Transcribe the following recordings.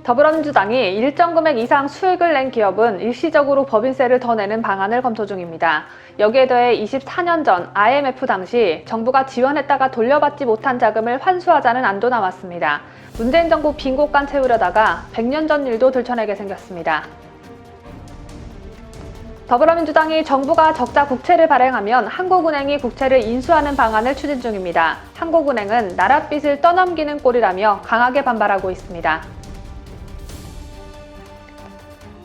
더불어민주당이 일정 금액 이상 수익을 낸 기업은 일시적으로 법인세를 더 내는 방안을 검토 중입니다. 여기에 더해 24년 전 IMF 당시 정부가 지원했다가 돌려받지 못한 자금을 환수하자는 안도 나왔습니다. 문재인 정부 빈 곳간 채우려다가 100년 전 일도 들춰내게 생겼습니다. 더불어민주당이 정부가 적자 국채를 발행하면 한국은행이 국채를 인수하는 방안을 추진 중입니다. 한국은행은 나라 빚을 떠넘기는 꼴이라며 강하게 반발하고 있습니다.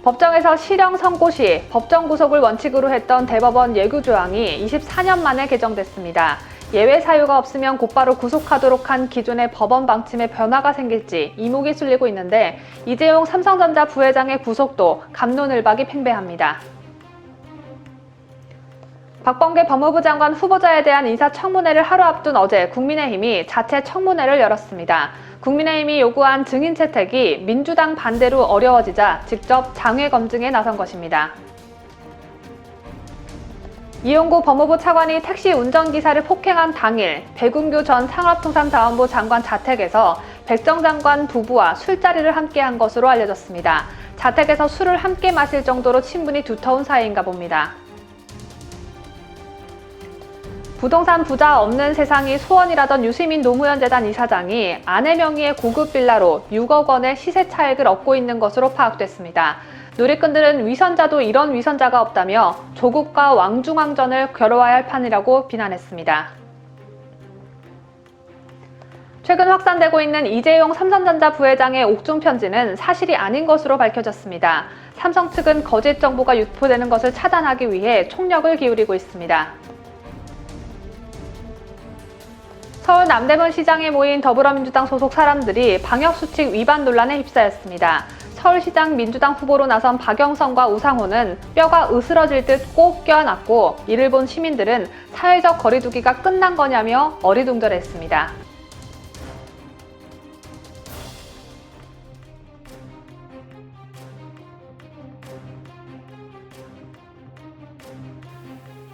법정에서 실형 선고 시 법정 구속을 원칙으로 했던 대법원 예규 조항이 24년 만에 개정됐습니다. 예외 사유가 없으면 곧바로 구속하도록 한 기존의 법원 방침에 변화가 생길지 이목이 쏠리고 있는데 이재용 삼성전자 부회장의 구속도 갑론을박이 팽배합니다. 박범계 법무부 장관 후보자에 대한 인사청문회를 하루 앞둔 어제 국민의힘이 자체 청문회를 열었습니다. 국민의힘이 요구한 증인 채택이 민주당 반대로 어려워지자 직접 장외 검증에 나선 것입니다. 이용구 법무부 차관이 택시 운전기사를 폭행한 당일 백운규 전 산업통상자원부 장관 자택에서 백정 장관 부부와 술자리를 함께한 것으로 알려졌습니다. 자택에서 술을 함께 마실 정도로 친분이 두터운 사이인가 봅니다. 부동산 부자 없는 세상이 소원이라던 유시민 노무현 재단 이사장이 아내 명의의 고급 빌라로 6억 원의 시세 차익을 얻고 있는 것으로 파악됐습니다. 누리꾼들은 위선자도 이런 위선자가 없다며 조국과 왕중왕전을 겨뤄야 할 판이라고 비난했습니다. 최근 확산되고 있는 이재용 삼성전자 부회장의 옥중 편지는 사실이 아닌 것으로 밝혀졌습니다. 삼성 측은 거짓 정보가 유포되는 것을 차단하기 위해 총력을 기울이고 있습니다. 서울 남대문 시장에 모인 더불어민주당 소속 사람들이 방역수칙 위반 논란에 휩싸였습니다. 서울시장 민주당 후보로 나선 박영선과 우상호는 뼈가 으스러질 듯 꼭 껴안았고 이를 본 시민들은 사회적 거리두기가 끝난 거냐며 어리둥절했습니다.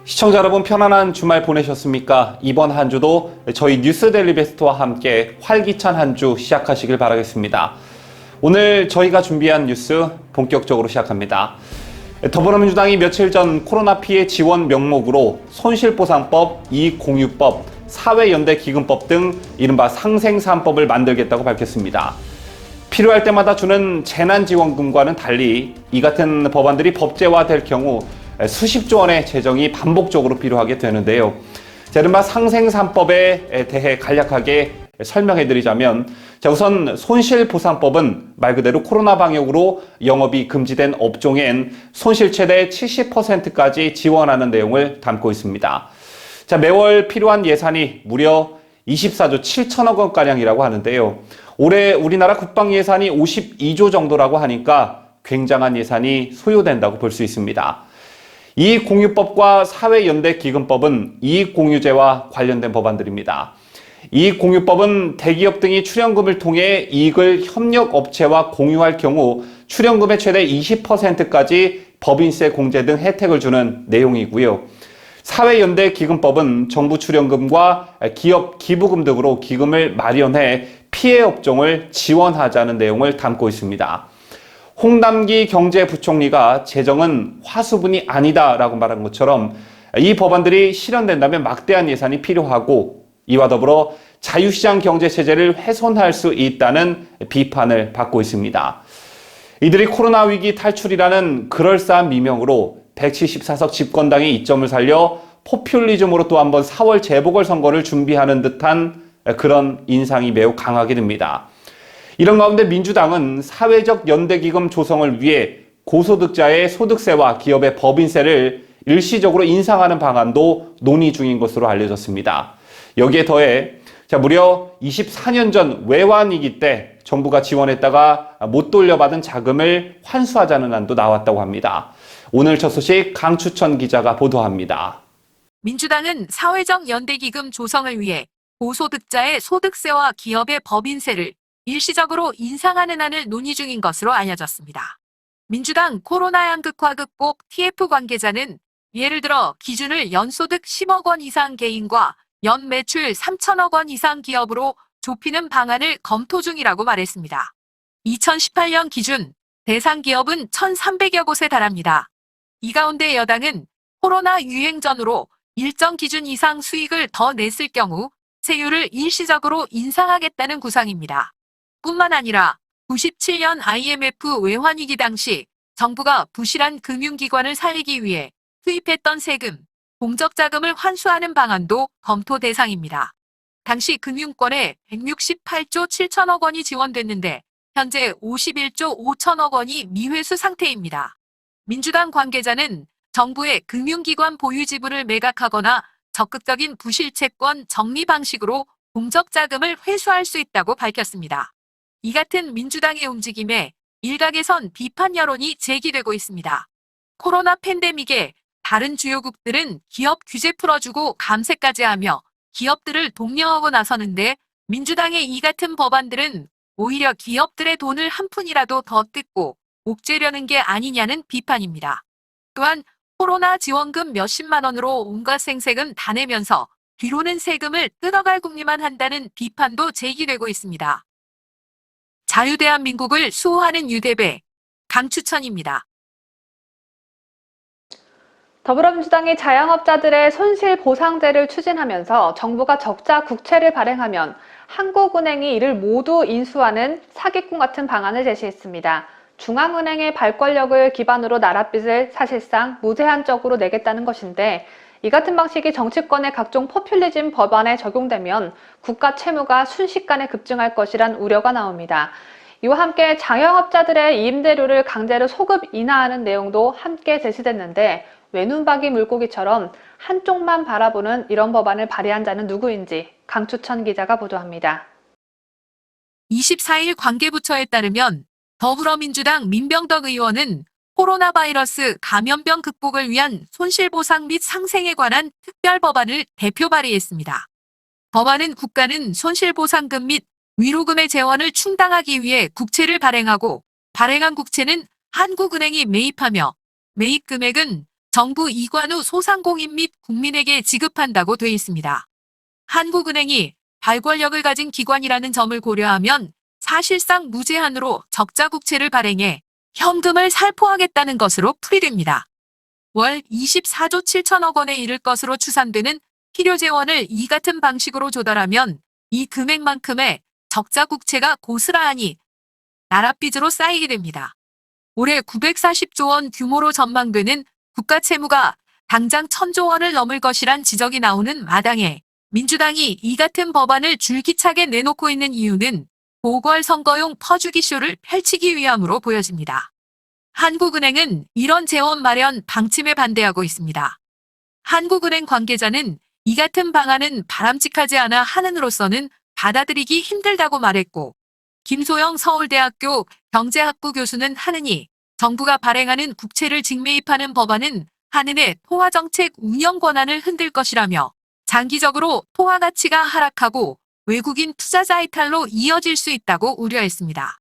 시청자 여러분 편안한 주말 보내셨습니까? 이번 한 주도 저희 뉴스 데일리 베스트와 함께 활기찬 한 주 시작하시길 바라겠습니다. 오늘 저희가 준비한 뉴스 본격적으로 시작합니다. 더불어민주당이 며칠 전 코로나 피해 지원 명목으로 손실보상법, 이익공유법, 사회연대기금법 등 이른바 상생삼법을 만들겠다고 밝혔습니다. 필요할 때마다 주는 재난지원금과는 달리 이 같은 법안들이 법제화될 경우 수십조 원의 재정이 반복적으로 필요하게 되는데요. 이른바 상생삼법에 대해 간략하게 설명해드리자면 우선 손실보상법은 말 그대로 코로나 방역으로 영업이 금지된 업종엔 손실 최대 70%까지 지원하는 내용을 담고 있습니다. 매월 필요한 예산이 무려 24조 7천억 원가량이라고 하는데요. 올해 우리나라 국방 예산이 52조 정도라고 하니까 굉장한 예산이 소요된다고 볼 수 있습니다. 이익공유법과 사회연대기금법은 이익공유제와 관련된 법안들입니다. 이익공유법은 대기업 등이 출연금을 통해 이익을 협력업체와 공유할 경우 출연금의 최대 20%까지 법인세 공제 등 혜택을 주는 내용이고요. 사회연대기금법은 정부 출연금과 기업 기부금 등으로 기금을 마련해 피해 업종을 지원하자는 내용을 담고 있습니다. 홍남기 경제부총리가 재정은 화수분이 아니다라고 말한 것처럼 이 법안들이 실현된다면 막대한 예산이 필요하고 이와 더불어 자유시장 경제체제를 훼손할 수 있다는 비판을 받고 있습니다. 이들이 코로나 위기 탈출이라는 그럴싸한 미명으로 174석 집권당의 이점을 살려 포퓰리즘으로 또 한번 4월 재보궐선거를 준비하는 듯한 그런 인상이 매우 강하게 듭니다. 이런 가운데 민주당은 사회적 연대기금 조성을 위해 고소득자의 소득세와 기업의 법인세를 일시적으로 인상하는 방안도 논의 중인 것으로 알려졌습니다. 여기에 더해 무려 24년 전 외환위기 때 정부가 지원했다가 못 돌려받은 자금을 환수하자는 안도 나왔다고 합니다. 오늘 첫 소식 강추천 기자가 보도합니다. 민주당은 사회적 연대기금 조성을 위해 고소득자의 소득세와 기업의 법인세를 일시적으로 인상하는 안을 논의 중인 것으로 알려졌습니다. 민주당 코로나 양극화 극복 TF 관계자는 예를 들어 기준을 연소득 10억 원 이상 개인과 연매출 3천억 원 이상 기업으로 좁히는 방안을 검토 중이라고 말했습니다. 2018년 기준 대상 기업은 1,300여 곳에 달합니다. 이 가운데 여당은 코로나 유행 전후로 일정 기준 이상 수익을 더 냈을 경우 세율을 일시적으로 인상하겠다는 구상입니다. 뿐만 아니라 97년 IMF 외환위기 당시 정부가 부실한 금융기관을 살리기 위해 투입했던 세금, 공적자금을 환수하는 방안도 검토 대상입니다. 당시 금융권에 168조 7천억 원이 지원됐는데 현재 51조 5천억 원이 미회수 상태입니다. 민주당 관계자는 정부의 금융기관 보유 지분을 매각하거나 적극적인 부실채권 정리 방식으로 공적자금을 회수할 수 있다고 밝혔습니다. 이 같은 민주당의 움직임에 일각에선 비판 여론이 제기되고 있습니다. 코로나 팬데믹에 다른 주요국들은 기업 규제 풀어주고 감세까지 하며 기업들을 독려하고 나서는데 민주당의 이 같은 법안들은 오히려 기업들의 돈을 한 푼이라도 더 뜯고 옥죄려는 게 아니냐는 비판입니다. 또한 코로나 지원금 몇십만 원으로 온갖 생색은 다 내면서 뒤로는 세금을 뜯어갈 궁리만 한다는 비판도 제기되고 있습니다. 자유대한민국을 수호하는 유대배, 강추천입니다. 더불어민주당이 자영업자들의 손실보상제를 추진하면서 정부가 적자 국채를 발행하면 한국은행이 이를 모두 인수하는 사기꾼 같은 방안을 제시했습니다. 중앙은행의 발권력을 기반으로 나랏빚을 사실상 무제한적으로 내겠다는 것인데 이 같은 방식이 정치권의 각종 포퓰리즘 법안에 적용되면 국가 채무가 순식간에 급증할 것이란 우려가 나옵니다. 이와 함께 자영업자들의 임대료를 강제로 소급 인하하는 내용도 함께 제시됐는데 외눈박이 물고기처럼 한쪽만 바라보는 이런 법안을 발의한 자는 누구인지 강추천 기자가 보도합니다. 24일 관계부처에 따르면 더불어민주당 민병덕 의원은 코로나 바이러스 감염병 극복을 위한 손실보상 및 상생에 관한 특별법안을 대표 발의했습니다. 법안은 국가는 손실보상금 및 위로금의 재원을 충당하기 위해 국채를 발행하고 발행한 국채는 한국은행이 매입하며 매입 금액은 정부 이관 후 소상공인 및 국민에게 지급한다고 돼 있습니다. 한국은행이 발권력을 가진 기관이라는 점을 고려하면 사실상 무제한으로 적자 국채를 발행해 현금을 살포하겠다는 것으로 풀이됩니다. 월 24조 7천억 원에 이를 것으로 추산되는 필요 재원을 이 같은 방식으로 조달하면 이 금액만큼의 적자 국채가 고스란히 나랏빚으로 쌓이게 됩니다. 올해 940조 원 규모로 전망되는 국가 채무가 당장 1,000조 원을 넘을 것이란 지적이 나오는 마당에 민주당이 이 같은 법안을 줄기차게 내놓고 있는 이유는 보궐선거용 퍼주기쇼를 펼치기 위함으로 보여집니다. 한국은행은 이런 재원 마련 방침에 반대하고 있습니다. 한국은행 관계자는 이 같은 방안은 바람직하지 않아 한은으로서는 받아들이기 힘들다고 말했고 김소영 서울대학교 경제학부 교수는 한은이 정부가 발행하는 국채를 직매입하는 법안은 한은의 통화정책 운영 권한을 흔들 것이라며 장기적으로 통화 가치가 하락하고 외국인 투자자 이탈로 이어질 수 있다고 우려했습니다.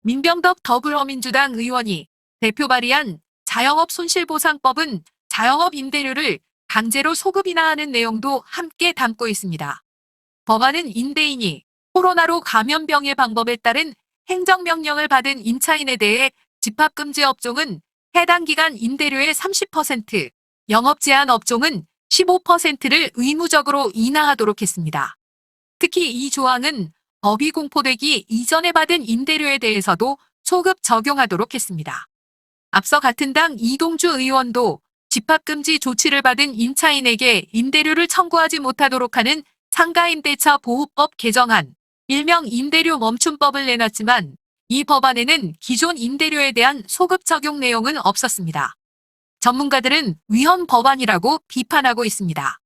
민병덕 더불어민주당 의원이 대표 발의한 자영업 손실보상법은 자영업 임대료를 강제로 소급 인하하는 내용도 함께 담고 있습니다. 법안은 임대인이 코로나로 감염병의 방법에 따른 행정명령을 받은 임차인에 대해 집합금지 업종은 해당 기간 임대료의 30%, 영업 제한 업종은 15%를 의무적으로 인하하도록 했습니다. 특히 이 조항은 법이 공포되기 이전에 받은 임대료에 대해서도 소급 적용하도록 했습니다. 앞서 같은 당 이동주 의원도 집합금지 조치를 받은 임차인에게 임대료를 청구하지 못하도록 하는 상가임대차 보호법 개정안, 일명 임대료 멈춤법을 내놨지만 이 법안에는 기존 임대료에 대한 소급 적용 내용은 없었습니다. 전문가들은 위헌 법안이라고 비판하고 있습니다.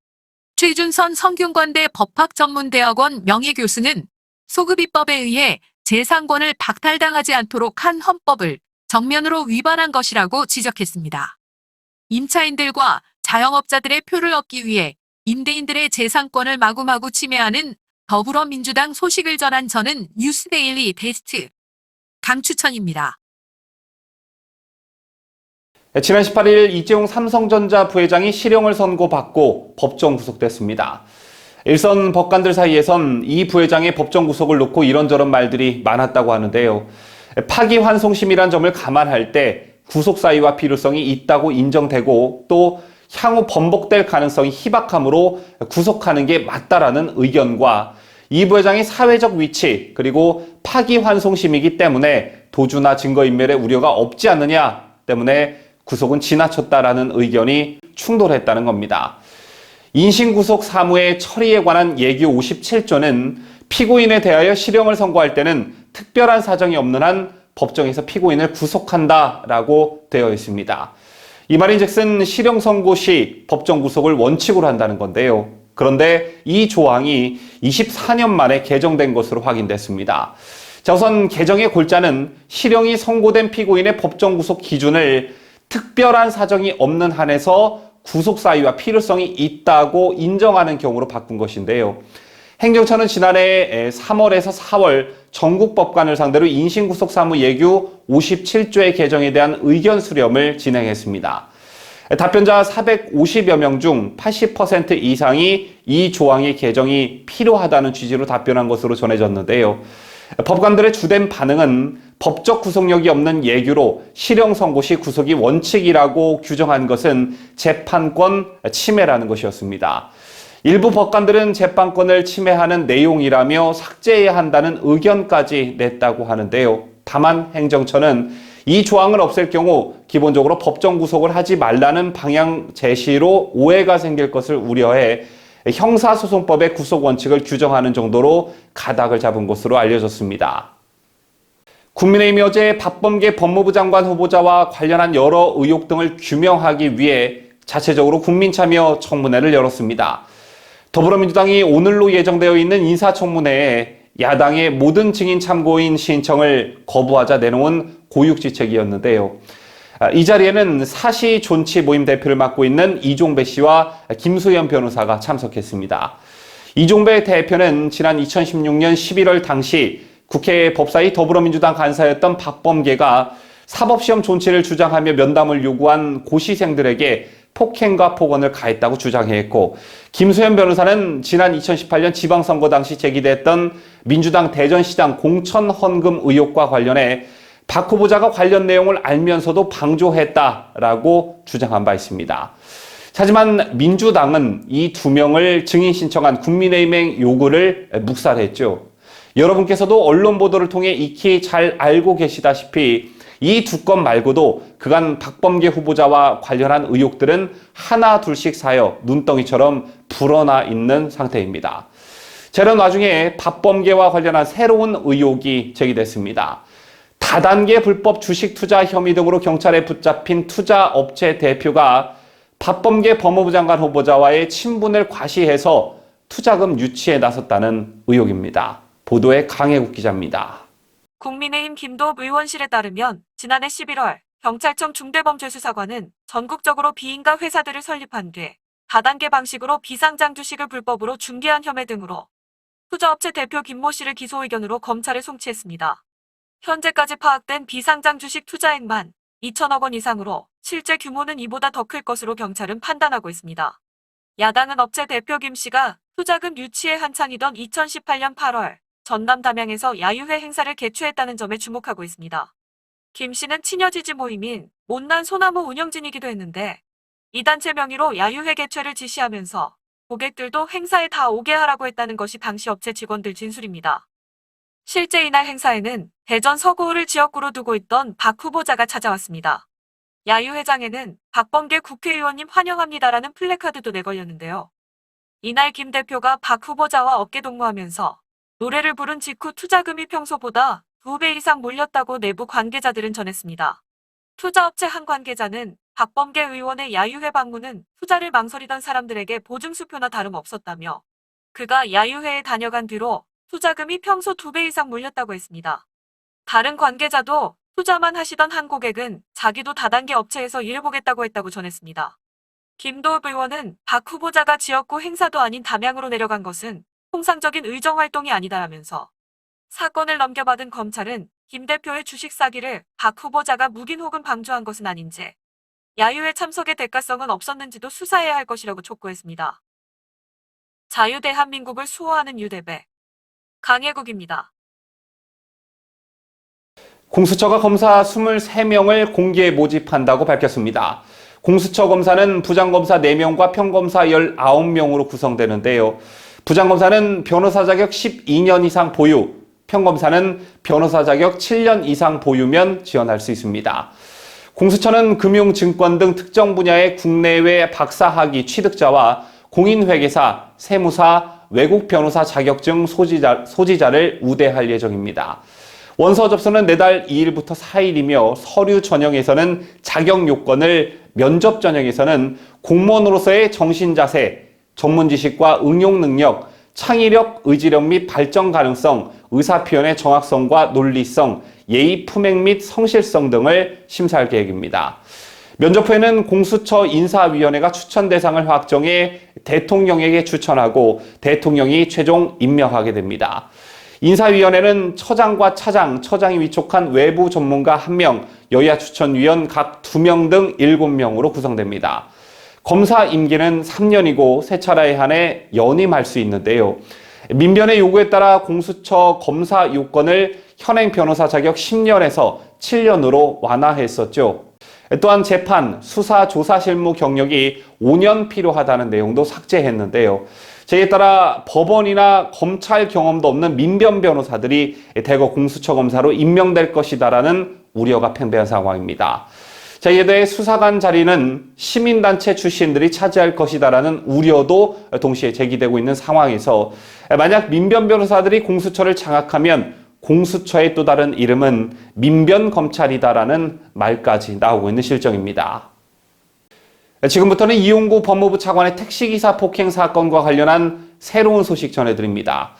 최준선 성균관대 법학전문대학원 명예교수는 소급입법에 의해 재산권을 박탈당하지 않도록 한 헌법을 정면으로 위반한 것이라고 지적했습니다. 임차인들과 자영업자들의 표를 얻기 위해 임대인들의 재산권을 마구마구 침해하는 더불어민주당 소식을 전한 저는 뉴스데일리 베스트 강추천입니다. 지난 18일 이재용 삼성전자 부회장이 실형을 선고받고 법정 구속됐습니다. 일선 법관들 사이에선 이 부회장의 법정 구속을 놓고 이런저런 말들이 많았다고 하는데요. 파기환송심이란 점을 감안할 때 구속사유와 필요성이 있다고 인정되고 또 향후 번복될 가능성이 희박하므로 구속하는 게 맞다라는 의견과 이 부회장의 사회적 위치 그리고 파기환송심이기 때문에 도주나 증거인멸의 우려가 없지 않느냐 때문에 구속은 지나쳤다라는 의견이 충돌했다는 겁니다. 인신구속 사무의 처리에 관한 예규 57조는 피고인에 대하여 실형을 선고할 때는 특별한 사정이 없는 한 법정에서 피고인을 구속한다라고 되어 있습니다. 이 말인즉슨 실형 선고 시 법정 구속을 원칙으로 한다는 건데요. 그런데 이 조항이 24년 만에 개정된 것으로 확인됐습니다. 자, 우선 개정의 골자는 실형이 선고된 피고인의 법정 구속 기준을 특별한 사정이 없는 한에서 구속 사유와 필요성이 있다고 인정하는 경우로 바꾼 것인데요. 행정처는 지난해 3월에서 4월 전국 법관을 상대로 인신구속 사무 예규 57조의 개정에 대한 의견 수렴을 진행했습니다. 답변자 450여 명 중 80% 이상이 이 조항의 개정이 필요하다는 취지로 답변한 것으로 전해졌는데요. 법관들의 주된 반응은 법적 구속력이 없는 예규로 실형 선고 시 구속이 원칙이라고 규정한 것은 재판권 침해라는 것이었습니다. 일부 법관들은 재판권을 침해하는 내용이라며 삭제해야 한다는 의견까지 냈다고 하는데요. 다만 행정처는 이 조항을 없앨 경우 기본적으로 법정 구속을 하지 말라는 방향 제시로 오해가 생길 것을 우려해 형사소송법의 구속 원칙을 규정하는 정도로 가닥을 잡은 것으로 알려졌습니다. 국민의힘이 어제 박범계 법무부 장관 후보자와 관련한 여러 의혹 등을 규명하기 위해 자체적으로 국민참여 청문회를 열었습니다. 더불어민주당이 오늘로 예정되어 있는 인사청문회에 야당의 모든 증인 참고인 신청을 거부하자 내놓은 고육지책이었는데요. 이 자리에는 사시 존치 모임 대표를 맡고 있는 이종배 씨와 김수현 변호사가 참석했습니다. 이종배 대표는 지난 2016년 11월 당시 국회 법사위 더불어민주당 간사였던 박범계가 사법시험 존치를 주장하며 면담을 요구한 고시생들에게 폭행과 폭언을 가했다고 주장했고, 김수현 변호사는 지난 2018년 지방선거 당시 제기됐던 민주당 대전시장 공천 헌금 의혹과 관련해 박 후보자가 관련 내용을 알면서도 방조했다라고 주장한 바 있습니다. 하지만 민주당은 이 두 명을 증인 신청한 국민의힘의 요구를 묵살했죠. 여러분께서도 언론 보도를 통해 익히 잘 알고 계시다시피 이 두 건 말고도 그간 박범계 후보자와 관련한 의혹들은 하나 둘씩 쌓여 눈덩이처럼 불어나 있는 상태입니다. 이런 와중에 박범계와 관련한 새로운 의혹이 제기됐습니다. 다단계 불법 주식 투자 혐의 등으로 경찰에 붙잡힌 투자업체 대표가 박범계 법무부 장관 후보자와의 친분을 과시해서 투자금 유치에 나섰다는 의혹입니다. 보도에 강혜국 기자입니다. 국민의힘 김도읍 의원실에 따르면 지난해 11월 경찰청 중대범죄수사관은 전국적으로 비인가 회사들을 설립한 뒤 다단계 방식으로 비상장 주식을 불법으로 중개한 혐의 등으로 투자업체 대표 김모 씨를 기소 의견으로 검찰에 송치했습니다. 현재까지 파악된 비상장 주식 투자액만 2천억 원 이상으로 실제 규모는 이보다 더 클 것으로 경찰은 판단하고 있습니다. 야당은 업체 대표 김 씨가 투자금 유치에 한창이던 2018년 8월 전남 담양에서 야유회 행사를 개최했다는 점에 주목하고 있습니다. 김 씨는 친여지지 모임인 못난 소나무 운영진이기도 했는데 이 단체 명의로 야유회 개최를 지시하면서 고객들도 행사에 다 오게 하라고 했다는 것이 당시 업체 직원들 진술입니다. 실제 이날 행사에는 대전 서구를 지역구로 두고 있던 박 후보자가 찾아왔습니다. 야유회장에는 박범계 국회의원님 환영합니다라는 플래카드도 내걸렸는데요. 이날 김 대표가 박 후보자와 어깨 동무하면서 노래를 부른 직후 투자금이 평소보다 2배 이상 몰렸다고 내부 관계자들은 전했습니다. 투자업체 한 관계자는 박범계 의원의 야유회 방문은 투자를 망설이던 사람들에게 보증수표나 다름없었다며 그가 야유회에 다녀간 뒤로 투자금이 평소 2배 이상 몰렸다고 했습니다. 다른 관계자도 투자만 하시던 한 고객은 자기도 다단계 업체에서 일해보겠다고 했다고 전했습니다. 김도읍 의원은 박 후보자가 지역구 행사도 아닌 담양으로 내려간 것은 통상적인 의정활동이 아니다라면서 사건을 넘겨받은 검찰은 김 대표의 주식 사기를 박 후보자가 묵인 혹은 방조한 것은 아닌지 야유회 참석의 대가성은 없었는지도 수사해야 할 것이라고 촉구했습니다. 자유대한민국을 수호하는 유대배 강혜국입니다. 공수처가 검사 23명을 공개 모집한다고 밝혔습니다. 공수처 검사는 부장검사 4명과 평검사 19명으로 구성되는데요. 부장검사는 변호사 자격 12년 이상 보유, 평검사는 변호사 자격 7년 이상 보유면 지원할 수 있습니다. 공수처는 금융, 증권 등 특정 분야의 국내외 박사학위 취득자와 공인회계사, 세무사, 외국 변호사 자격증 소지자를 우대할 예정입니다. 원서 접수는 내달 2일부터 4일이며 서류 전형에서는 자격 요건을, 면접 전형에서는 공무원으로서의 정신자세, 전문 지식과 응용 능력, 창의력, 의지력 및 발전 가능성, 의사표현의 정확성과 논리성, 예의 품행 및 성실성 등을 심사할 계획입니다. 면접 후에는 공수처 인사위원회가 추천 대상을 확정해 대통령에게 추천하고 대통령이 최종 임명하게 됩니다. 인사위원회는 처장과 차장, 처장이 위촉한 외부 전문가 1명, 여야 추천위원 각 2명 등 7명으로 구성됩니다. 검사 임기는 3년이고 세 차례에 한해 연임할 수 있는데요. 민변의 요구에 따라 공수처 검사 요건을 현행 변호사 자격 10년에서 7년으로 완화했었죠. 또한 재판, 수사, 조사 실무 경력이 5년 필요하다는 내용도 삭제했는데요. 제에 따라 법원이나 검찰 경험도 없는 민변 변호사들이 대거 공수처 검사로 임명될 것이다라는 우려가 팽배한 상황입니다. 자, 이에 대해 수사관 자리는 시민단체 출신들이 차지할 것이다라는 우려도 동시에 제기되고 있는 상황에서 만약 민변 변호사들이 공수처를 장악하면 공수처의 또 다른 이름은 민변검찰이다라는 말까지 나오고 있는 실정입니다. 지금부터는 이용구 법무부 차관의 택시기사 폭행 사건과 관련한 새로운 소식 전해드립니다.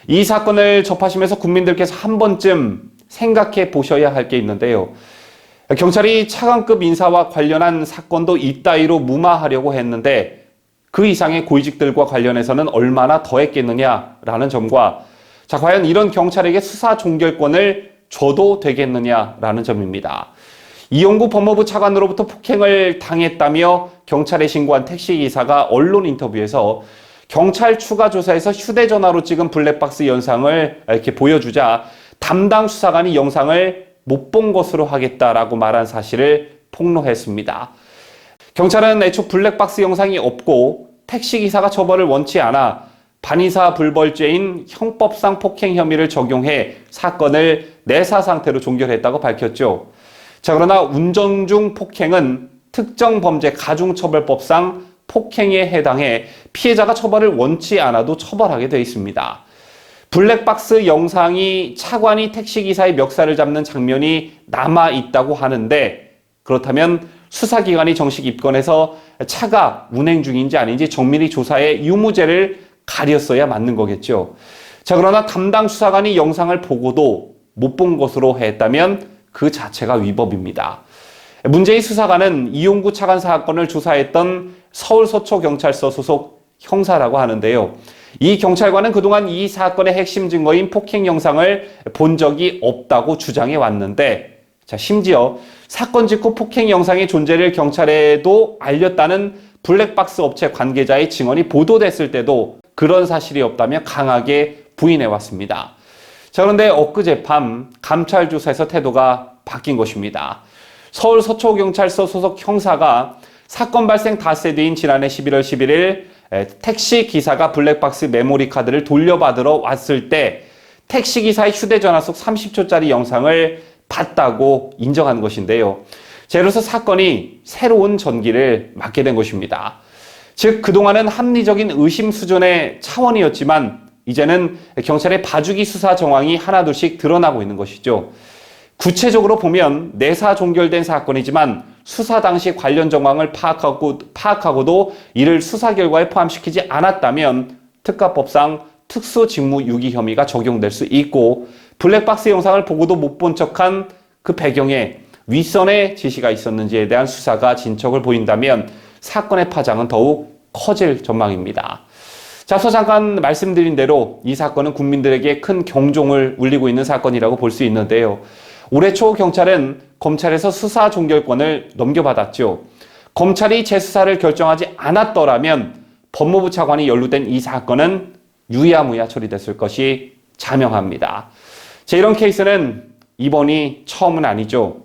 이 사건을 접하시면서 국민들께서 한 번쯤 생각해 보셔야 할 게 있는데요. 경찰이 차관급 인사와 관련한 사건도 이따위로 무마하려고 했는데 그 이상의 고위직들과 관련해서는 얼마나 더 했겠느냐라는 점과 자, 과연 이런 경찰에게 수사 종결권을 줘도 되겠느냐라는 점입니다. 이용구 법무부 차관으로부터 폭행을 당했다며 경찰에 신고한 택시기사가 언론 인터뷰에서 경찰 추가 조사에서 휴대전화로 찍은 블랙박스 영상을 이렇게 보여주자 담당 수사관이 영상을 못 본 것으로 하겠다라고 말한 사실을 폭로했습니다. 경찰은 애초 블랙박스 영상이 없고 택시기사가 처벌을 원치 않아 반의사 불벌죄인 형법상 폭행 혐의를 적용해 사건을 내사 상태로 종결했다고 밝혔죠. 자, 그러나 운전 중 폭행은 특정 범죄 가중처벌법상 폭행에 해당해 피해자가 처벌을 원치 않아도 처벌하게 되어 있습니다. 블랙박스 영상이 차관이 택시기사의 멱살을 잡는 장면이 남아있다고 하는데 그렇다면 수사기관이 정식 입건해서 차가 운행 중인지 아닌지 정밀히 조사해 유무죄를 가렸어야 맞는 거겠죠. 자, 그러나 담당 수사관이 영상을 보고도 못 본 것으로 했다면 그 자체가 위법입니다. 문제의 수사관은 이용구 차관 사건을 조사했던 서울서초경찰서 소속 형사라고 하는데요. 이 경찰관은 그동안 이 사건의 핵심 증거인 폭행 영상을 본 적이 없다고 주장해 왔는데 자, 심지어 사건 직후 폭행 영상의 존재를 경찰에도 알렸다는 블랙박스 업체 관계자의 증언이 보도됐을 때도 그런 사실이 없다며 강하게 부인해 왔습니다. 자, 그런데 엊그제 밤 감찰 조사에서 태도가 바뀐 것입니다. 서울 서초경찰서 소속 형사가 사건 발생 닷새 뒤인 지난해 11월 11일 택시 기사가 블랙박스 메모리 카드를 돌려받으러 왔을 때 택시 기사의 휴대전화 속 30초짜리 영상을 봤다고 인정한 것인데요. 자, 이로써 사건이 새로운 전기를 맞게 된 것입니다. 즉 그동안은 합리적인 의심 수준의 차원이었지만 이제는 경찰의 봐주기 수사 정황이 하나둘씩 드러나고 있는 것이죠. 구체적으로 보면 내사 종결된 사건이지만 수사 당시 관련 정황을 파악하고도 이를 수사 결과에 포함시키지 않았다면 특가법상 특수직무유기 혐의가 적용될 수 있고 블랙박스 영상을 보고도 못 본 척한 그 배경에 윗선의 지시가 있었는지에 대한 수사가 진척을 보인다면 사건의 파장은 더욱 커질 전망입니다. 자, 앞서 잠깐 말씀드린 대로 이 사건은 국민들에게 큰 경종을 울리고 있는 사건이라고 볼 수 있는데요. 올해 초 경찰은 검찰에서 수사 종결권을 넘겨받았죠. 검찰이 재수사를 결정하지 않았더라면 법무부 차관이 연루된 이 사건은 유야무야 처리됐을 것이 자명합니다. 자, 이런 케이스는 이번이 처음은 아니죠.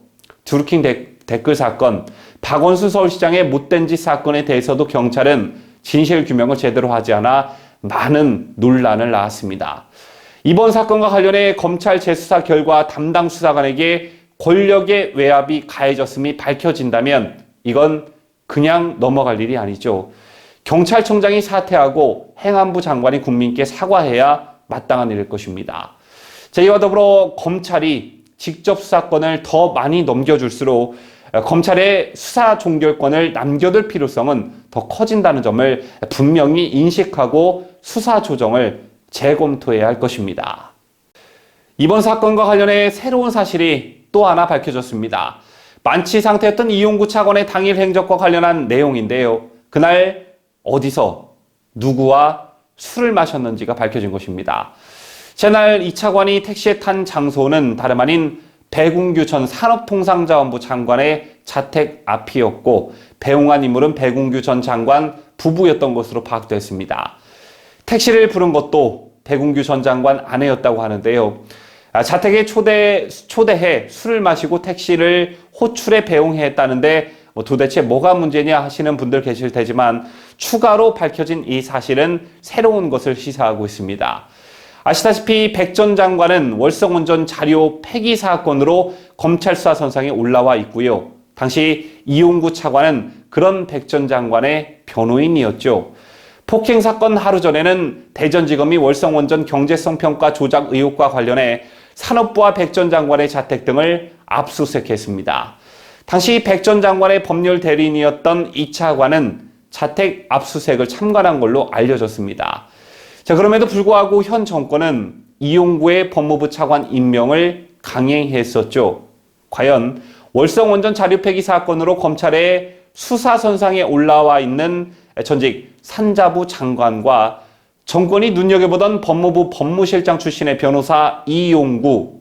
드루킹 댓글 사건, 박원순 서울시장의 못된 짓 사건에 대해서도 경찰은 진실 규명을 제대로 하지 않아 많은 논란을 낳았습니다. 이번 사건과 관련해 검찰 재수사 결과 담당 수사관에게 권력의 외압이 가해졌음이 밝혀진다면 이건 그냥 넘어갈 일이 아니죠. 경찰청장이 사퇴하고 행안부 장관이 국민께 사과해야 마땅한 일일 것입니다. 이와 더불어 검찰이 직접 수사권을 더 많이 넘겨줄수록 검찰의 수사 종결권을 남겨둘 필요성은 더 커진다는 점을 분명히 인식하고 수사 조정을 재검토해야 할 것입니다. 이번 사건과 관련해 새로운 사실이 또 하나 밝혀졌습니다. 만취 상태였던 이용구 차관의 당일 행적과 관련한 내용인데요. 그날 어디서 누구와 술을 마셨는지가 밝혀진 것입니다. 제날 이 차관이 택시에 탄 장소는 다름 아닌 배궁규 전 산업통상자원부 장관의 자택 앞이었고 배웅한 인물은 배궁규 전 장관 부부였던 것으로 파악됐습니다. 택시를 부른 것도 배궁규 전 장관 아내였다고 하는데요. 자택에 초대해 술을 마시고 택시를 호출에 배웅했다는데 도대체 뭐가 문제냐 하시는 분들 계실 테지만 추가로 밝혀진 이 사실은 새로운 것을 시사하고 있습니다. 아시다시피 백 전 장관은 월성원전 자료 폐기 사건으로 검찰 수사선상에 올라와 있고요. 당시 이용구 차관은 그런 백 전 장관의 변호인이었죠. 폭행 사건 하루 전에는 대전지검이 월성원전 경제성 평가 조작 의혹과 관련해 산업부와 백 전 장관의 자택 등을 압수수색했습니다. 당시 백 전 장관의 법률 대리인이었던 이 차관은 자택 압수수색을 참관한 걸로 알려졌습니다. 그럼에도 불구하고 현 정권은 이용구의 법무부 차관 임명을 강행했었죠. 과연 월성원전 자료 폐기 사건으로 검찰의 수사선상에 올라와 있는 전직 산자부 장관과 정권이 눈여겨보던 법무부 법무실장 출신의 변호사 이용구,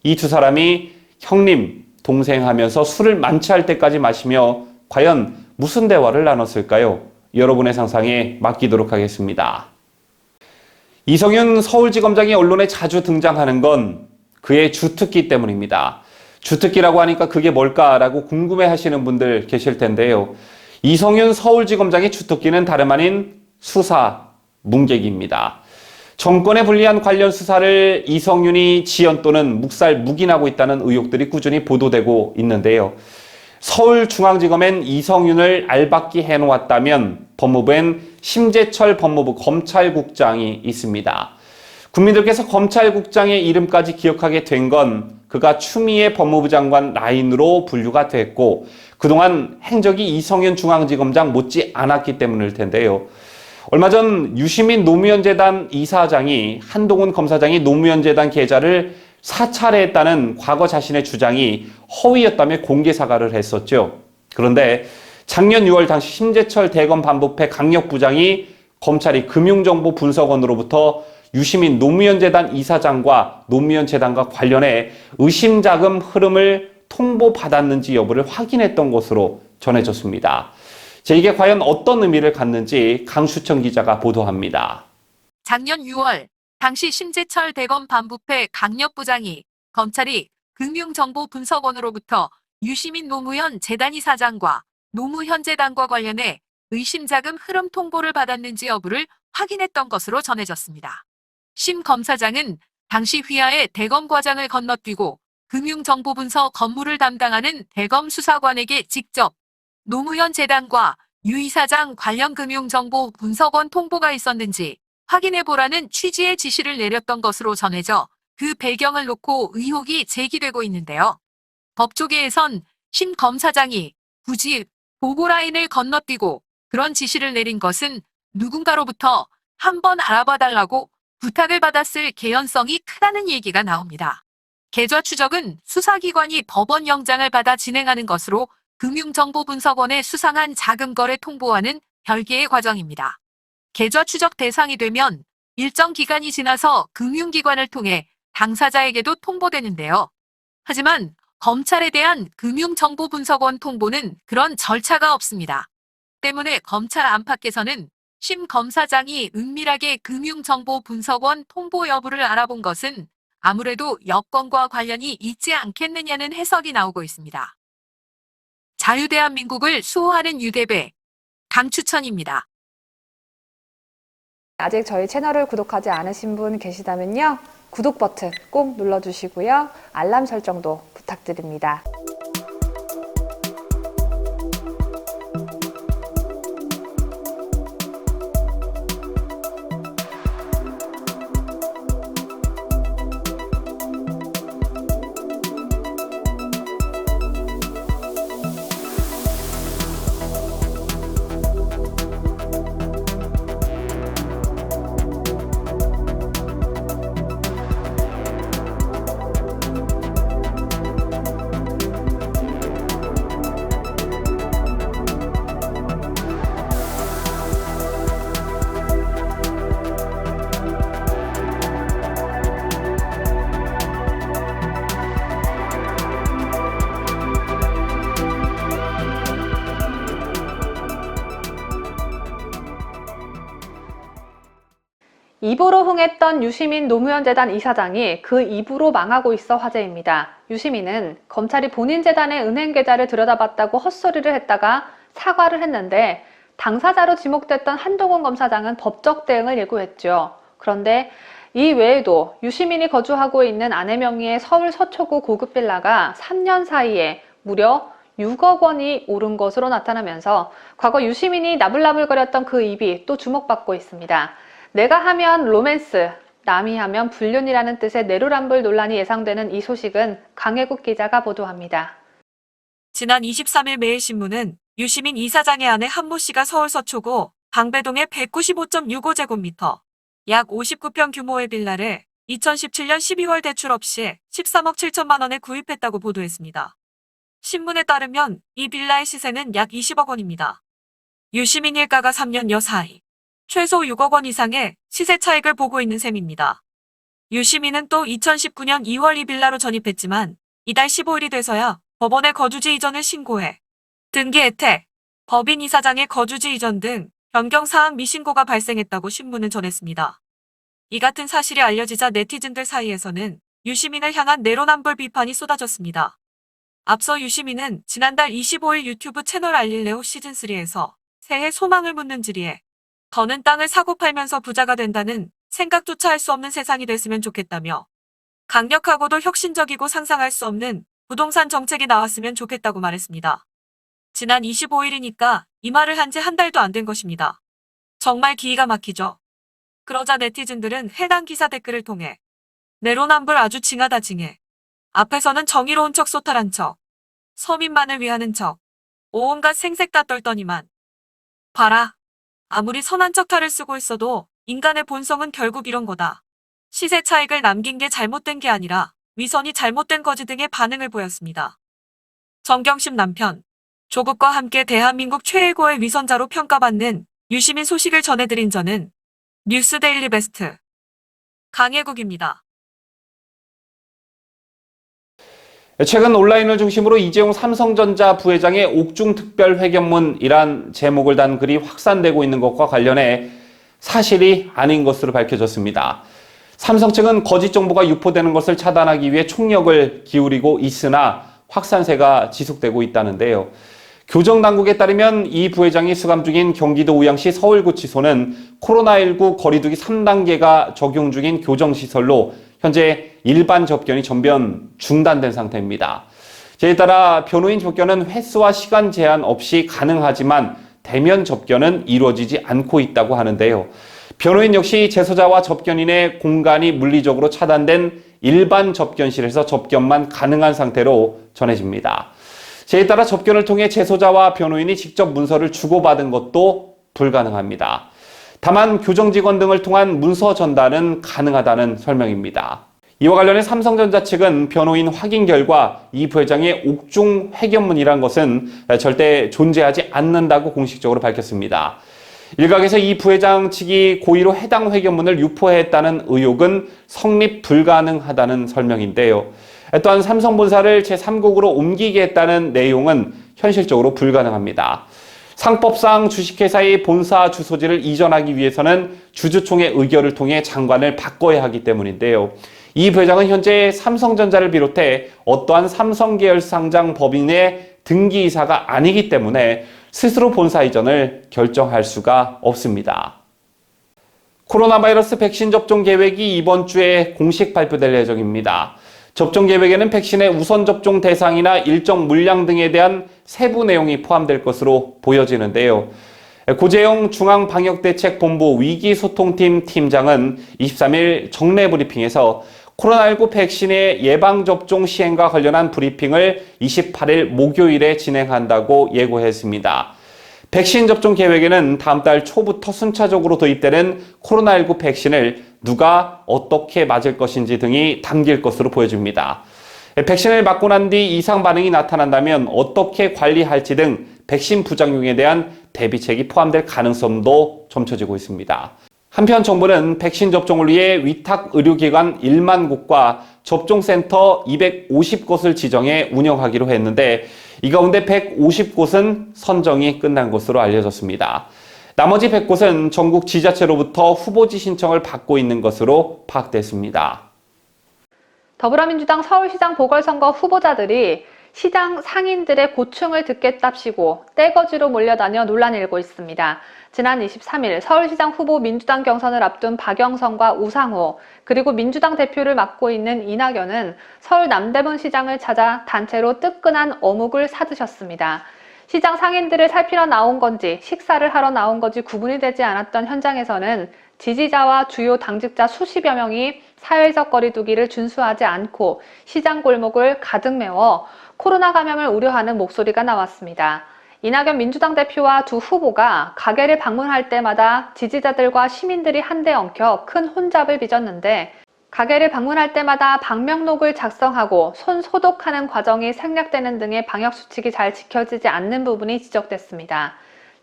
이 두 사람이 형님, 동생 하면서 술을 만취할 때까지 마시며 과연 무슨 대화를 나눴을까요? 여러분의 상상에 맡기도록 하겠습니다. 이성윤 서울지검장이 언론에 자주 등장하는 건 그의 주특기 때문입니다. 주특기라고 하니까 그게 뭘까라고 궁금해하시는 분들 계실 텐데요. 이성윤 서울지검장의 주특기는 다름 아닌 수사 문객입니다. 정권에 불리한 관련 수사를 이성윤이 지연 또는 묵살 묵인하고 있다는 의혹들이 꾸준히 보도되고 있는데요. 서울중앙지검엔 이성윤을 알박기 해놓았다면 법무부엔 심재철 법무부 검찰국장이 있습니다. 국민들께서 검찰국장의 이름까지 기억하게 된 건 그가 추미애 법무부 장관 라인으로 분류가 됐고 그동안 행적이 이성윤 중앙지검장 못지 않았기 때문일 텐데요. 얼마 전 유시민 노무현재단 이사장이 한동훈 검사장이 노무현재단 계좌를 사찰했다는 과거 자신의 주장이 허위였다며 공개 사과를 했었죠. 그런데 작년 6월 당시 심재철 대검 반부패 강력부장이 검찰이 금융정보분석원으로부터 유시민 노무현재단 이사장과 노무현재단과 관련해 의심자금 흐름을 통보받았는지 여부를 확인했던 것으로 전해졌습니다. 이게 과연 어떤 의미를 갖는지 강수청 기자가 보도합니다. 작년 6월 당시 심재철 대검 반부패 강력부장이 검찰이 금융정보분석원으로부터 유시민 노무현 재단 이사장과 노무현 재단과 관련해 의심자금 흐름 통보를 받았는지 여부를 확인했던 것으로 전해졌습니다. 심 검사장은 당시 휘하의 대검 과장을 건너뛰고 금융정보분석 업무를 담당하는 대검 수사관에게 직접 노무현 재단과 유 이사장 관련 금융정보분석원 통보가 있었는지 확인해보라는 취지의 지시를 내렸던 것으로 전해져 그 배경을 놓고 의혹이 제기되고 있는데요. 법조계에선 심 검사장이 굳이 보고라인을 건너뛰고 그런 지시를 내린 것은 누군가로부터 한번 알아봐달라고 부탁을 받았을 개연성이 크다는 얘기가 나옵니다. 계좌 추적은 수사기관이 법원 영장을 받아 진행하는 것으로 금융정보분석원에 수상한 자금 거래 통보와는 별개의 과정입니다. 계좌 추적 대상이 되면 일정 기간이 지나서 금융기관을 통해 당사자에게도 통보되는데요. 하지만 검찰에 대한 금융정보분석원 통보는 그런 절차가 없습니다. 때문에 검찰 안팎에서는 심 검사장이 은밀하게 금융정보분석원 통보 여부를 알아본 것은 아무래도 여권과 관련이 있지 않겠느냐는 해석이 나오고 있습니다. 자유대한민국을 수호하는 유대배, 강추천입니다. 아직 저희 채널을 구독하지 않으신 분 계시다면요. 구독 버튼 꼭 눌러주시고요. 알람 설정도 부탁드립니다. 입으로 흥했던 유시민 노무현 재단 이사장이 그 입으로 망하고 있어 화제입니다. 유시민은 검찰이 본인 재단의 은행 계좌를 들여다봤다고 헛소리를 했다가 사과를 했는데 당사자로 지목됐던 한동훈 검사장은 법적 대응을 예고했죠. 그런데 이 외에도 유시민이 거주하고 있는 아내 명의의 서울 서초구 고급 빌라가 3년 사이에 무려 6억 원이 오른 것으로 나타나면서 과거 유시민이 나불나불거렸던 그 입이 또 주목받고 있습니다. 내가 하면 로맨스, 남이 하면 불륜이라는 뜻의 내로남불 논란이 예상되는 이 소식은 강혜국 기자가 보도합니다. 지난 23일 매일신문은 유시민 이사장의 아내 한모 씨가 서울 서초구 방배동의 195.65제곱미터, 약 59평 규모의 빌라를 2017년 12월 대출 없이 13억 7천만 원에 구입했다고 보도했습니다. 신문에 따르면 이 빌라의 시세는 약 20억 원입니다. 유시민 일가가 3년여 사이 최소 6억 원 이상의 시세 차익을 보고 있는 셈입니다. 유시민은 또 2019년 2월 이 빌라로 전입했지만 이달 15일이 돼서야 법원에 거주지 이전을 신고해 등기 혜택, 법인 이사장의 거주지 이전 등 변경사항 미신고가 발생했다고 신문은 전했습니다. 이 같은 사실이 알려지자 네티즌들 사이에서는 유시민을 향한 내로남불 비판이 쏟아졌습니다. 앞서 유시민은 지난달 25일 유튜브 채널 알릴레오 시즌3에서 새해 소망을 묻는 질의에 더는 땅을 사고 팔면서 부자가 된다는 생각조차 할 수 없는 세상이 됐으면 좋겠다며 강력하고도 혁신적이고 상상할 수 없는 부동산 정책이 나왔으면 좋겠다고 말했습니다. 지난 25일이니까 이 말을 한 지 한 달도 안 된 것입니다. 정말 기가 막히죠. 그러자 네티즌들은 해당 기사 댓글을 통해 내로남불 아주 징하다 징해. 앞에서는 정의로운 척 소탈한 척, 서민만을 위하는 척, 온갖 생색 다 떨더니만 봐라. 아무리 선한 척 탈을 쓰고 있어도 인간의 본성은 결국 이런 거다. 시세 차익을 남긴 게 잘못된 게 아니라 위선이 잘못된 거지 등의 반응을 보였습니다. 정경심 남편, 조국과 함께 대한민국 최고의 위선자로 평가받는 유시민 소식을 전해드린 저는 뉴스데일리 베스트 강혜국입니다. 최근 온라인을 중심으로 이재용 삼성전자 부회장의 옥중 특별회견문이란 제목을 단 글이 확산되고 있는 것과 관련해 사실이 아닌 것으로 밝혀졌습니다. 삼성 측은 거짓 정보가 유포되는 것을 차단하기 위해 총력을 기울이고 있으나 확산세가 지속되고 있다는데요. 교정당국에 따르면 이 부회장이 수감 중인 경기도 우양시 서울구치소는 코로나19 거리두기 3단계가 적용 중인 교정시설로 현재 일반 접견이 전면 중단된 상태입니다. 이에 따라 변호인 접견은 횟수와 시간 제한 없이 가능하지만 대면 접견은 이루어지지 않고 있다고 하는데요. 변호인 역시 재소자와 접견인의 공간이 물리적으로 차단된 일반 접견실에서 접견만 가능한 상태로 전해집니다. 이에 따라 접견을 통해 재소자와 변호인이 직접 문서를 주고받은 것도 불가능합니다. 다만 교정직원 등을 통한 문서 전달은 가능하다는 설명입니다. 이와 관련해 삼성전자 측은 변호인 확인 결과 이 부회장의 옥중 회견문이란 것은 절대 존재하지 않는다고 공식적으로 밝혔습니다. 일각에서 이 부회장 측이 고의로 해당 회견문을 유포했다는 의혹은 성립 불가능하다는 설명인데요. 또한 삼성 본사를 제3국으로 옮기겠다는 내용은 현실적으로 불가능합니다. 상법상 주식회사의 본사 주소지를 이전하기 위해서는 주주총회 의결을 통해 장관을 바꿔야 하기 때문인데요. 이 부회장은 현재 삼성전자를 비롯해 어떠한 삼성 계열 상장 법인의 등기이사가 아니기 때문에 스스로 본사 이전을 결정할 수가 없습니다. 코로나 바이러스 백신 접종 계획이 이번 주에 공식 발표될 예정입니다. 접종 계획에는 백신의 우선 접종 대상이나 일정 물량 등에 대한 세부 내용이 포함될 것으로 보여지는데요. 고재영 중앙방역대책본부 위기소통팀 팀장은 23일 정례 브리핑에서 코로나19 백신의 예방접종 시행과 관련한 브리핑을 28일 목요일에 진행한다고 예고했습니다. 백신 접종 계획에는 다음 달 초부터 순차적으로 도입되는 코로나19 백신을 누가 어떻게 맞을 것인지 등이 담길 것으로 보여집니다. 백신을 맞고 난 뒤 이상 반응이 나타난다면 어떻게 관리할지 등 백신 부작용에 대한 대비책이 포함될 가능성도 점쳐지고 있습니다. 한편 정부는 백신 접종을 위해 위탁 의료기관 1만 곳과 접종센터 250곳을 지정해 운영하기로 했는데 이 가운데 150곳은 선정이 끝난 것으로 알려졌습니다. 나머지 100곳은 전국 지자체로부터 후보지 신청을 받고 있는 것으로 파악됐습니다. 더불어민주당 서울시장 보궐선거 후보자들이 시장 상인들의 고충을 듣겠답시고 떼거지로 몰려다녀 논란이 일고 있습니다. 지난 23일 서울시장 후보 민주당 경선을 앞둔 박영선과 우상호 그리고 민주당 대표를 맡고 있는 이낙연은 서울 남대문 시장을 찾아 단체로 뜨끈한 어묵을 사드셨습니다. 시장 상인들을 살피러 나온 건지 식사를 하러 나온 건지 구분이 되지 않았던 현장에서는 지지자와 주요 당직자 수십여 명이 사회적 거리두기를 준수하지 않고 시장 골목을 가득 메워 코로나 감염을 우려하는 목소리가 나왔습니다. 이낙연 민주당 대표와 두 후보가 가게를 방문할 때마다 지지자들과 시민들이 한데 엉켜 큰 혼잡을 빚었는데 가게를 방문할 때마다 방명록을 작성하고 손 소독하는 과정이 생략되는 등의 방역수칙이 잘 지켜지지 않는 부분이 지적됐습니다.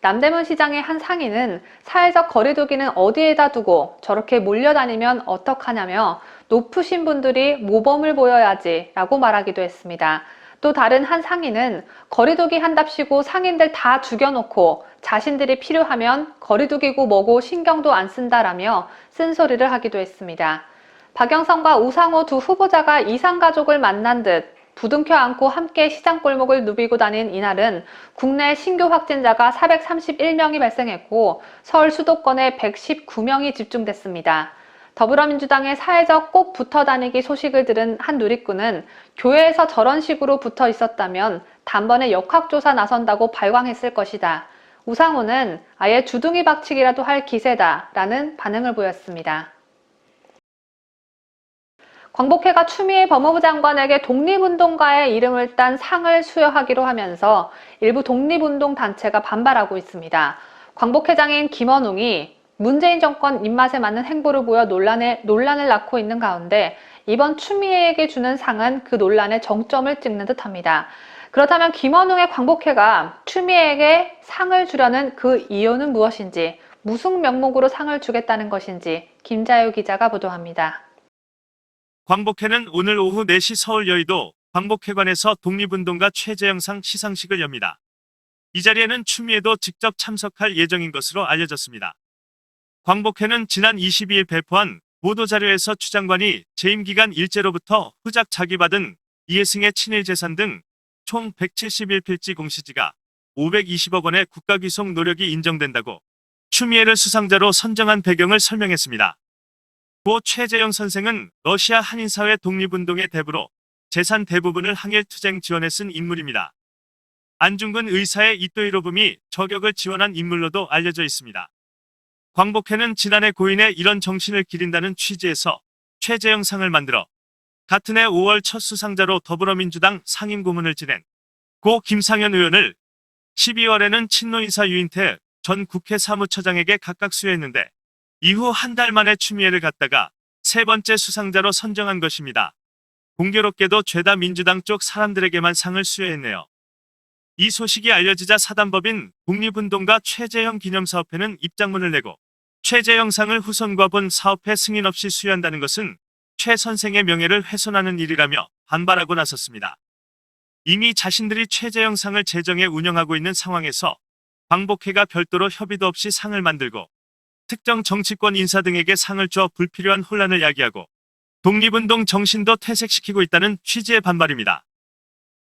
남대문 시장의 한 상인은 사회적 거리두기는 어디에다 두고 저렇게 몰려다니면 어떡하냐며 높으신 분들이 모범을 보여야지 라고 말하기도 했습니다. 또 다른 한 상인은 거리두기 한답시고 상인들 다 죽여놓고 자신들이 필요하면 거리두기고 뭐고 신경도 안 쓴다라며 쓴소리를 하기도 했습니다. 박영선과 우상호 두 후보자가 이상가족을 만난 듯 부둥켜 안고 함께 시장골목을 누비고 다닌 이날은 국내 신규 확진자가 431명이 발생했고 서울 수도권에 119명이 집중됐습니다. 더불어민주당의 사회적 꼭 붙어 다니기 소식을 들은 한 누리꾼은 교회에서 저런 식으로 붙어 있었다면 단번에 역학조사 나선다고 발광했을 것이다. 우상호는 아예 주둥이 박치기라도 할 기세다 라는 반응을 보였습니다. 광복회가 추미애 법무부 장관에게 독립운동가의 이름을 딴 상을 수여하기로 하면서 일부 독립운동 단체가 반발하고 있습니다. 광복회장인 김원웅이 문재인 정권 입맛에 맞는 행보를 보여 논란을 낳고 있는 가운데 이번 추미애에게 주는 상은 그 논란의 정점을 찍는 듯합니다. 그렇다면 김원웅의 광복회가 추미애에게 상을 주려는 그 이유는 무엇인지, 무슨 명목으로 상을 주겠다는 것인지 김자유 기자가 보도합니다. 광복회는 오늘 오후 4시 서울 여의도 광복회관에서 독립운동가 최재형상 시상식을 엽니다. 이 자리에는 추미애도 직접 참석할 예정인 것으로 알려졌습니다. 광복회는 지난 22일 배포한 보도자료에서 추 장관이 재임 기간 일제로부터 후작 자기받은 이해승의 친일 재산 등 총 171필지 공시지가 520억 원의 국가귀속 노력이 인정된다고 추미애를 수상자로 선정한 배경을 설명했습니다. 고 최재형 선생은 러시아 한인사회 독립운동의 대부로 재산 대부분을 항일투쟁 지원에 쓴 인물입니다. 안중근 의사의 이토이로붐이 저격을 지원한 인물로도 알려져 있습니다. 광복회는 지난해 고인의 이런 정신을 기린다는 취지에서 최재형 상을 만들어 같은 해 5월 첫 수상자로 더불어민주당 상임고문을 지낸 고 김상현 의원을 12월에는 친노인사 유인태 전 국회 사무처장에게 각각 수여했는데 이후 한 달 만에 추미애를 갖다가 세 번째 수상자로 선정한 것입니다. 공교롭게도 죄다 민주당 쪽 사람들에게만 상을 수여했네요. 이 소식이 알려지자 사단법인 독립운동가 최재형 기념사업회는 입장문을 내고 최재형 상을 후손과 본 사업회 승인 없이 수여한다는 것은 최 선생의 명예를 훼손하는 일이라며 반발하고 나섰습니다. 이미 자신들이 최재형 상을 재정해 운영하고 있는 상황에서 광복회가 별도로 협의도 없이 상을 만들고 특정 정치권 인사 등에게 상을 줘 불필요한 혼란을 야기하고 독립운동 정신도 퇴색시키고 있다는 취지의 반발입니다.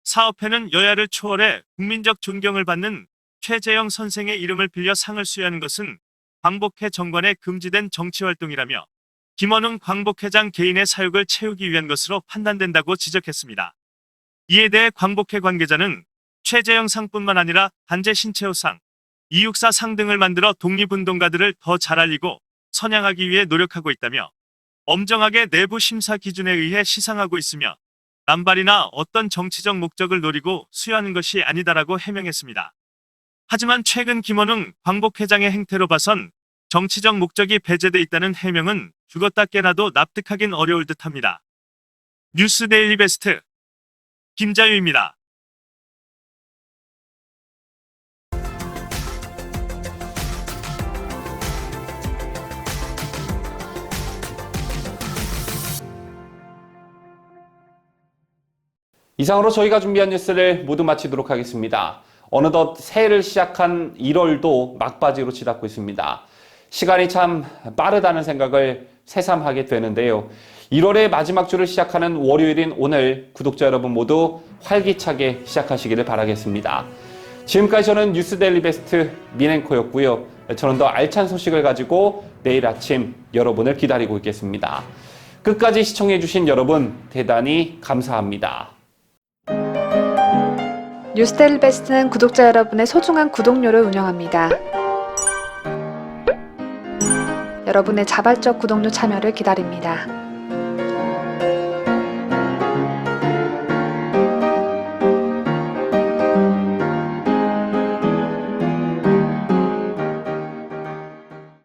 사업회는 여야를 초월해 국민적 존경을 받는 최재형 선생의 이름을 빌려 상을 수여하는 것은 광복회 정관에 금지된 정치활동이라며 김원웅 광복회장 개인의 사욕을 채우기 위한 것으로 판단된다고 지적했습니다. 이에 대해 광복회 관계자는 최재형 상뿐만 아니라 단재 신채호상, 264상 등을 만들어 독립운동가들을 더 잘 알리고 선양하기 위해 노력하고 있다며 엄정하게 내부 심사 기준에 의해 시상하고 있으며 남발이나 어떤 정치적 목적을 노리고 수여하는 것이 아니다라고 해명했습니다. 하지만 최근 김원웅 광복회장의 행태로 봐선 정치적 목적이 배제돼 있다는 해명은 죽었다 깨나도 납득하긴 어려울 듯합니다. 뉴스 데일리 베스트 김자유입니다. 이상으로 저희가 준비한 뉴스를 모두 마치도록 하겠습니다. 어느덧 새해를 시작한 1월도 막바지로 치닫고 있습니다. 시간이 참 빠르다는 생각을 새삼하게 되는데요. 1월의 마지막 주를 시작하는 월요일인 오늘 구독자 여러분 모두 활기차게 시작하시기를 바라겠습니다. 지금까지 저는 뉴스데일리 베스트 민앵커였고요. 저는 더 알찬 소식을 가지고 내일 아침 여러분을 기다리고 있겠습니다. 끝까지 시청해주신 여러분 대단히 감사합니다. 뉴스데일리 베스트는 구독자 여러분의 소중한 구독료를 운영합니다. 여러분의 자발적 구독료 참여를 기다립니다.